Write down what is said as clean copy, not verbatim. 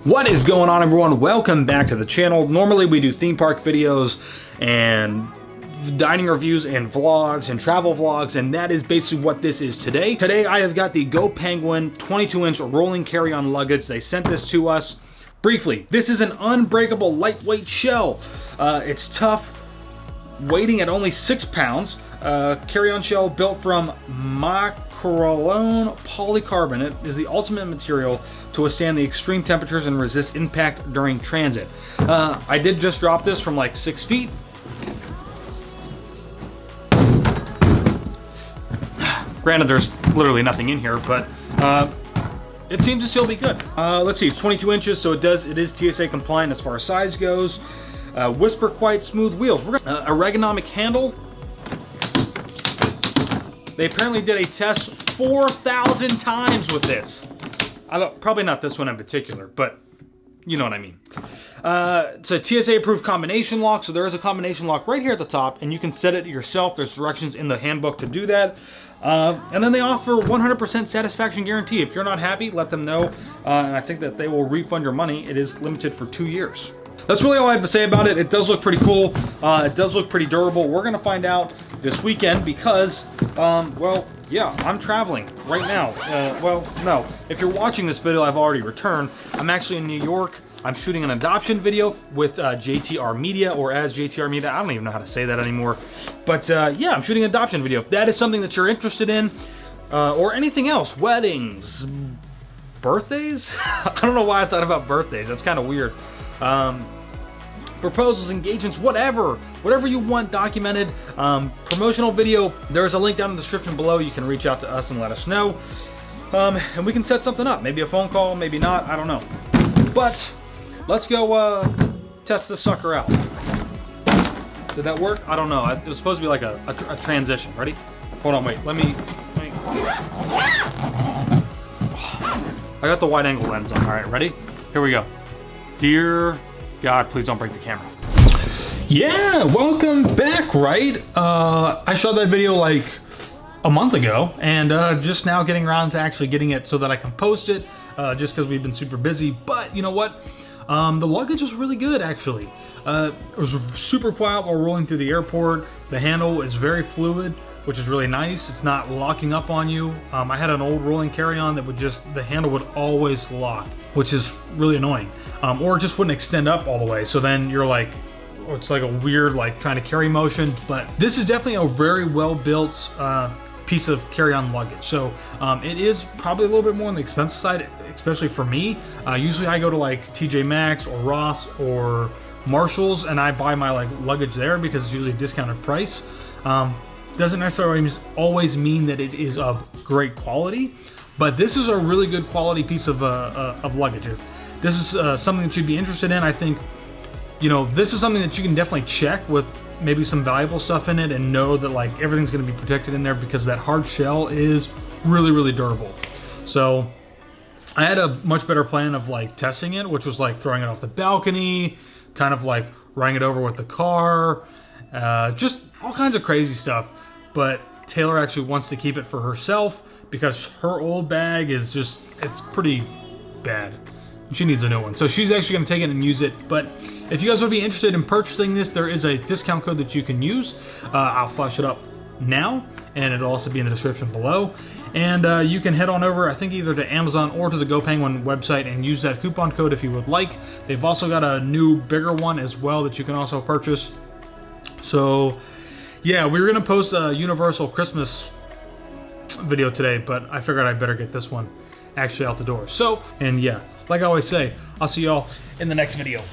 What is going on, everyone? Welcome back to the channel. Normally we do theme park videos and dining reviews and vlogs and travel vlogs, and that is basically what this is today. Today I have got the GoPenguin 22-inch rolling carry-on luggage. They sent this to us. Briefly, this is an unbreakable lightweight shell. It's tough, weighing at only 6 pounds. Carry-on shell built from macrolone polycarbonate is the ultimate material to withstand the extreme temperatures and resist impact during transit. I did just drop this from like 6 feet. Granted, there's literally nothing in here, but it seems to still be good. Let's see, it's 22 inches, so it is TSA compliant as far as size goes. Whisper quiet smooth wheels. We're gonna, ergonomic handle. They apparently did a test 4,000 times with this. Probably not this one in particular, but you know what I mean. It's a TSA approved combination lock, so there is a combination lock right here at the top, and you can set it yourself. There's directions in the handbook to do that. And then they offer 100% satisfaction guarantee. If you're not happy, let them know, and I think that they will refund your money. It is limited for 2 years. That's really all I have to say about it. It does look pretty cool. It does look pretty durable. We're gonna find out this weekend because, well, yeah, I'm traveling right now. Well, no, if you're watching this video, I've already returned. I'm actually in New York. I'm shooting an adoption video with JTR Media, or as JTR Media. I don't even know how to say that anymore. But yeah, I'm shooting an adoption video. If that is something that you're interested in, or anything else, weddings, birthdays? I don't know why I thought about birthdays. That's kind of weird. Proposals, engagements, whatever you want documented, promotional video, there's a link down in the description below. You can reach out to us and let us know, and we can set something up, maybe a phone call, maybe not, I don't know. But let's go test this sucker out. Did that work? I don't know. It was supposed to be like a transition. Ready? Hold on, wait, let me I got the wide angle lens on. All right, ready? Here we go. Dear God, please don't break the camera. Yeah, welcome back, right? I shot that video like a month ago, and just now getting around to actually getting it so that I can post it, just because we've been super busy. But you know what? The luggage was really good, actually. It was super quiet while rolling through the airport. The handle is very fluid, which is really nice. It's not locking up on you. I had an old rolling carry-on that would the handle would always lock, which is really annoying. Or it just wouldn't extend up all the way. So then you're like, it's like a weird, like trying to carry motion. But this is definitely a very well-built piece of carry-on luggage. So it is probably a little bit more on the expensive side, especially for me. Usually I go to like TJ Maxx or Ross or Marshalls, and I buy my like luggage there because it's usually a discounted price. Doesn't necessarily always mean that it is of great quality, but this is a really good quality piece of luggage. If this is something that you'd be interested in, I think, you know, this is something that you can definitely check with maybe some valuable stuff in it and know that like everything's going to be protected in there, because that hard shell is really, really durable. So I had a much better plan of like testing it, which was like throwing it off the balcony, kind of like running it over with the car, just all kinds of crazy stuff. But Taylor actually wants to keep it for herself because her old bag is just, it's pretty bad. She needs a new one. So she's actually going to take it and use it. But if you guys would be interested in purchasing this, there is a discount code that you can use. I'll flash it up now, and it'll also be in the description below. And you can head on over, I think, either to Amazon or to the GoPenguin website and use that coupon code if you would like. They've also got a new, bigger one as well that you can also purchase. So yeah, we were gonna post a Universal Christmas video today, but I figured I'd better get this one actually out the door. So, and yeah, like I always say, I'll see y'all in the next video.